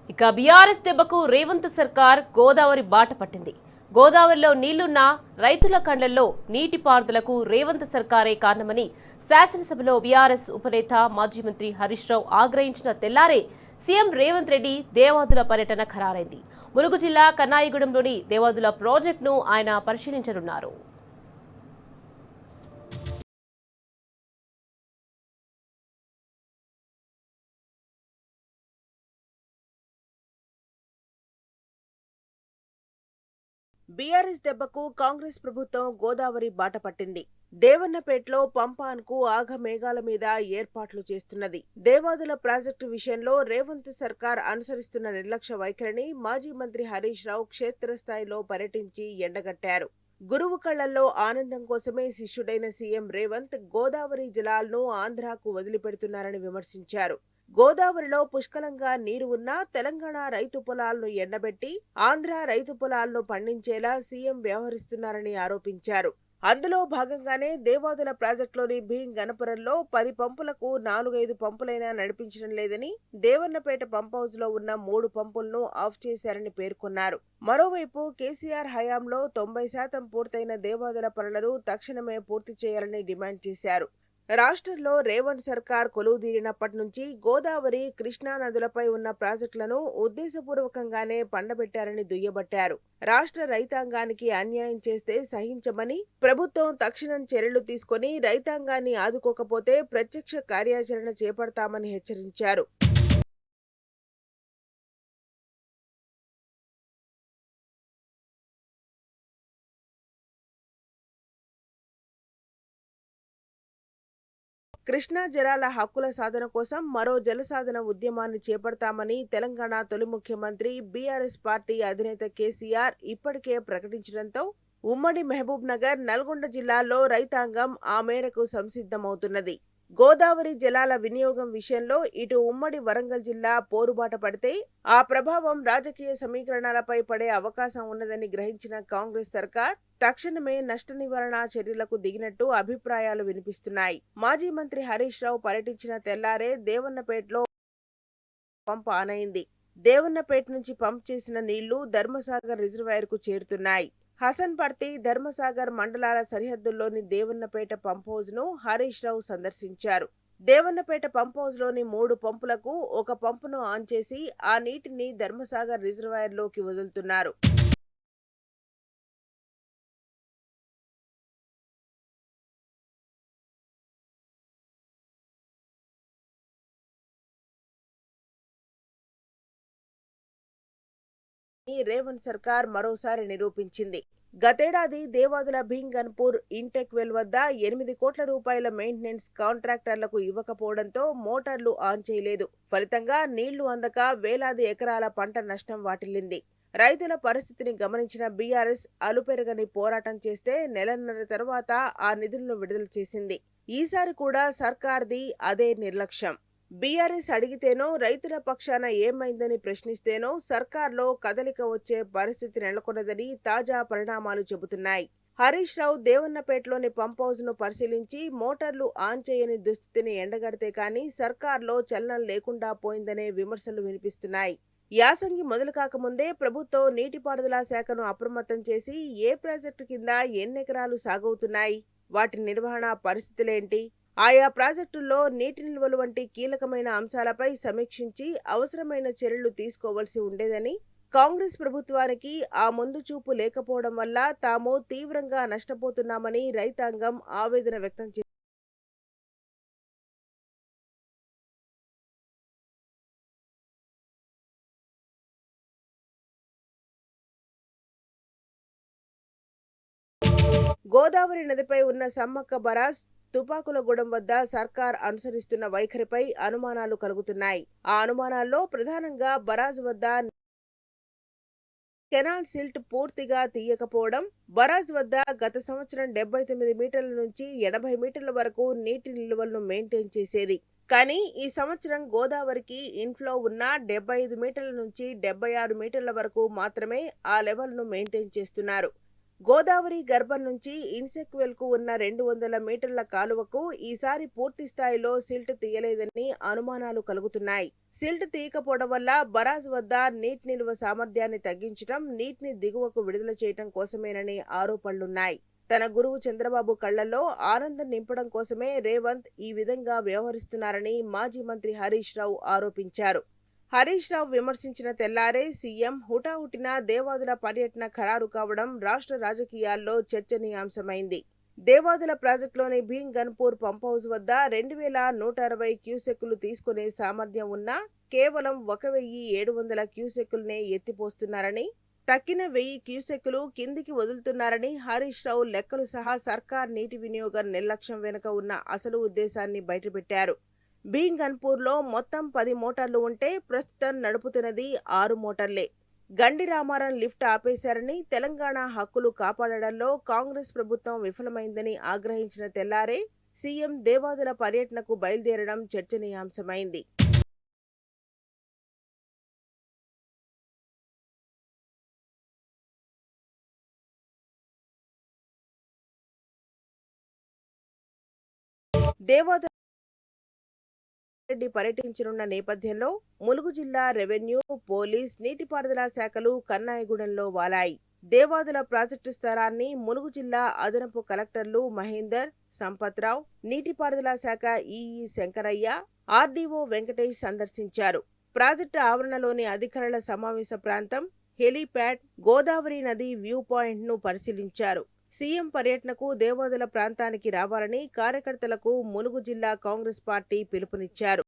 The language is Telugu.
ఇక బీఆర్ఎస్ దెబ్బకు రేవంత్ సర్కార్ గోదావరి బాట పట్టింది. గోదావరిలో నీళ్లున్నా రైతుల కండ్లల్లో నీటిపారుదలకు రేవంత్ సర్కారే కారణమని శాసనసభలో బీఆర్ఎస్ ఉపనేత మాజీ మంత్రి హరీష్ రావు ఆగ్రహించిన తెల్లారే సీఎం రేవంత్ రెడ్డి దేవాదుల పర్యటన ఖరారైంది. ములుగు జిల్లా కన్నాయిగూడెంలోని దేవాదుల ప్రాజెక్టును ఆయన పరిశీలించనున్నారు. బీఆర్ఎస్ దెబ్బకు కాంగ్రెస్ ప్రభుత్వం గోదావరి బాట పట్టింది. దేవన్నపేటలో పంపాన్కు ఆఘమేఘాల మీద ఏర్పాట్లు చేస్తున్నది. దేవాదుల ప్రాజెక్టు విషయంలో రేవంత్ సర్కార్ అనుసరిస్తున్న నిర్లక్ష్య వైఖరిని మాజీ మంత్రి హరీష్ రావు క్షేత్రస్థాయిలో పర్యటించి ఎండగట్టారు. గురువు కళ్లల్లో ఆనందం కోసమే శిష్యుడైన సీఎం రేవంత్ గోదావరి జలాలను ఆంధ్రాకు వదిలిపెడుతున్నారని విమర్శించారు. గోదావరిలో పుష్కలంగా నీరు ఉన్నా తెలంగాణ రైతు పొలాలను ఎండబెట్టి ఆంధ్ర రైతు పొలాలను పండించేలా సీఎం వ్యవహరిస్తున్నారని ఆరోపించారు. అందులో భాగంగానే దేవాదుల ప్రాజెక్టులోని భీం గణపురంలో 10 పంపులకు 4-5 పంపులైనా నడిపించడం లేదని, దేవన్నపేట పంప్హౌజ్ లో ఉన్న 3 పంపులను ఆఫ్ చేశారని పేర్కొన్నారు. మరోవైపు కేసీఆర్ హయాంలో 90% పూర్తయిన దేవాదుల పనులను తక్షణమే పూర్తి చేయాలని డిమాండ్ చేశారు. రాష్ట్రంలో రేవంత్ సర్కార్ కొలువుదీరినప్పటి నుంచి గోదావరి, కృష్ణా నదులపై ఉన్న ప్రాజెక్టులను ఉద్దేశపూర్వకంగానే పండబెట్టారని దుయ్యబట్టారు. రాష్ట్ర రైతాంగానికి అన్యాయం చేస్తే సహించమని, ప్రభుత్వం తక్షణం చర్యలు తీసుకుని రైతాంగాన్ని ఆదుకోకపోతే ప్రత్యక్ష కార్యాచరణ చేపడతామని హెచ్చరించారు. కృష్ణా జలాల హక్కుల సాధన కోసం మరో జలసాధన ఉద్యమాన్ని చేపడతామని తెలంగాణ తొలి ముఖ్యమంత్రి బీఆర్ఎస్ పార్టీ అధినేత కేసీఆర్ ఇప్పటికే ప్రకటించడంతో ఉమ్మడి మహబూబ్ నగర్, నల్గొండ జిల్లాల్లో రైతాంగం ఆ మేరకు సంసిద్ధమవుతున్నది. గోదావరి జలాల వినియోగం విషయంలో ఇటు ఉమ్మడి వరంగల్ జిల్లా పోరుబాట పడితే ఆ ప్రభావం రాజకీయ సమీకరణాలపై పడే అవకాశం ఉన్నదని గ్రహించిన కాంగ్రెస్ సర్కార్ తక్షణమే నష్ట నివారణ చర్యలకు దిగినట్టు అభిప్రాయాలు వినిపిస్తున్నాయి. మాజీ మంత్రి హరీష్ రావు పర్యటించిన తెల్లారే దేవన్నపేటలో పంప్ ఆన్ అయింది. దేవన్నపేట నుంచి పంప్ చేసిన నీళ్లు ధర్మసాగర్ రిజర్వాయర్కు చేరుతున్నాయి. హసన్పర్తి, ధర్మసాగర్ మండలాల సరిహద్దుల్లోని దేవన్నపేట పంప్హౌజ్ ను హరీష్ రావు సందర్శించారు. దేవన్నపేట పంప్హౌజ్లోని 3 పంపులకు ఒక పంపును ఆన్ చేసి ఆ నీటిని ధర్మసాగర్ రిజర్వాయర్లోకి వదులుతున్నారు. రేవంత్ సర్కార్ మరోసారి నిరూపించింది. గతేడాది దేవాదుల భీంగన్పూర్ ఇంటెక్ వెల్ వద్ద 8 కోట్ల రూపాయల మెయింటెనెన్స్ కాంట్రాక్టర్లకు ఇవ్వకపోవడంతో మోటార్లు ఆన్ చేయలేదు. ఫలితంగా నీళ్లు అందక వేలాది ఎకరాల పంట నష్టం వాటిల్లింది. రైతుల పరిస్థితిని గమనించిన బీఆర్ఎస్ అలుపెరగని పోరాటం చేస్తే నెలన్నర తర్వాత ఆ నిధులను విడుదల చేసింది. ఈసారి కూడా సర్కార్ది అదే నిర్లక్ష్యం. బీఆర్ఎస్ అడిగితేనో, రైతుల పక్షాన ఏమైందని ప్రశ్నిస్తేనో సర్కార్లో కదలిక వచ్చే పరిస్థితి నెలకొన్నదని తాజా పరిణామాలు చెబుతున్నాయి. హరీష్ రావు దేవన్నపేటలోని పంప్హౌజ్ ను పరిశీలించి మోటార్లు ఆన్ చేయని దుస్థితిని ఎండగడితే కానీ సర్కార్లో చలనం లేకుండా పోయిందనే విమర్శలు వినిపిస్తున్నాయి. యాసంగి మొదలు కాకముందే ప్రభుత్వం నీటిపారుదల శాఖను అప్రమత్తం చేసి ఏ ప్రాజెక్టు కింద ఎన్నెకరాలు సాగవుతున్నాయి, వాటి నిర్వహణ పరిస్థితులేంటి, ఆయా ప్రాజెక్టుల్లో నీటి నిల్వలు వంటి కీలకమైన అంశాలపై సమీక్షించి అవసరమైన చర్యలు తీసుకోవాల్సి ఉండేదని, కాంగ్రెస్ ప్రభుత్వానికి ఆ ముందు చూపు లేకపోవడం వల్ల తాము తీవ్రంగా నష్టపోతున్నామని రైతాంగం ఆవేదన వ్యక్తం చేశారు. గోదావరి నదిపై ఉన్న సమ్మక్క బరాజ్, తుపాకులగూడెం వద్ద సర్కార్ అనుసరిస్తున్న వైఖరిపై అనుమానాలు కలుగుతున్నాయి. ఆ అనుమానాల్లో ప్రధానంగా బరాజ్ వద్ద కెనాల్ సిల్ట్ పూర్తిగా తీయకపోవడం, బరాజ్ వద్ద గత సంవత్సరం 79 మీటర్ల నుంచి 80 మీటర్ల వరకు నీటి నిల్వలను మెయింటైన్ చేసేది. కానీ ఈ సంవత్సరం గోదావరికి ఇన్ఫ్లో ఉన్న 75 మీటర్ల నుంచి 76 మీటర్ల వరకు మాత్రమే ఆ లెవెల్ను మెయింటైన్ చేస్తున్నారు. గోదావరి గర్భం నుంచి ఇన్సెక్వెల్ కు ఉన్న 200 మీటర్ల కాలువకు ఈసారి పూర్తి స్థాయిలో సిల్ట్ తీయలేదని అనుమానాలు కలుగుతున్నాయి. సిల్ట్ తీయకపోవడం వల్ల బరాజ్ వద్ద నీటి నిల్వ సామర్థ్యాన్ని తగ్గించడం, నీటిని దిగువకు విడుదల చేయడం కోసమేనని ఆరోపణలున్నాయి. తన గురువు చంద్రబాబు కళ్లలో ఆనందం నింపడం కోసమే రేవంత్ ఈ విధంగా వ్యవహరిస్తున్నారని మాజీ మంత్రి హరీష్ రావు ఆరోపించారు. హరీష్ రావు విమర్శించిన తెల్లారే సీఎం హుటాహుటిన దేవాదుల పర్యటన ఖరారు కావడం రాష్ట్ర రాజకీయాల్లో చర్చనీయాంశమైంది. దేవాదుల ప్రాజెక్టులోని భీంగన్పూర్ పంప్హౌస్ వద్ద 2160 క్యూసెక్కులు తీసుకునే సామర్థ్యం ఉన్నా కేవలం 1700 క్యూసెక్కులనే ఎత్తిపోస్తున్నారని, తక్కిన 1000 క్యూసెక్కులు కిందికి వదులుతున్నారని హరీష్ రావు లెక్కలు సహా సర్కార్ నీటి వినియోగం నిర్లక్ష్యం వెనుక ఉన్న అసలు ఉద్దేశాన్ని బయటపెట్టారు. భీంగన్పూర్లో మొత్తం 10 మోటార్లు ఉంటే ప్రస్తుతం నడుపుతున్నది 6 మోటార్లే. గండి రామారం లిఫ్ట్ ఆపేశారని, తెలంగాణ హక్కులు కాపాడడంలో కాంగ్రెస్ ప్రభుత్వం విఫలమైందని ఆగ్రహించిన తెల్లారే సీఎం దేవాదుల పర్యటనకు బయలుదేరడం చర్చనీయాంశమైంది. దేవాదుల రెడ్డి పర్యటించనున్న నేపథ్యంలో ములుగు జిల్లా రెవెన్యూ, పోలీస్, నీటిపారుదల శాఖలు కన్నాయగూడెంలో వాలాయి. దేవాదుల ప్రాజెక్టు స్థలాన్ని ములుగు జిల్లా అదనపు కలెక్టర్లు మహేందర్, సంపత్రావు, నీటిపారుదల శాఖ ఈఈ శంకరయ్య, ఆర్డీఓ వెంకటేష్ సందర్శించారు. ప్రాజెక్టు ఆవరణలోని అధికారుల సమావేశ ప్రాంతం, హెలీప్యాడ్, గోదావరి నది వ్యూ పాయింట్ ను పరిశీలించారు. సీఎం పర్యటనకు దేవాదుల ప్రాంతానికి రావాలని కార్యకర్తలకు ములుగు జిల్లా కాంగ్రెస్ పార్టీ పిలుపునిచ్చారు.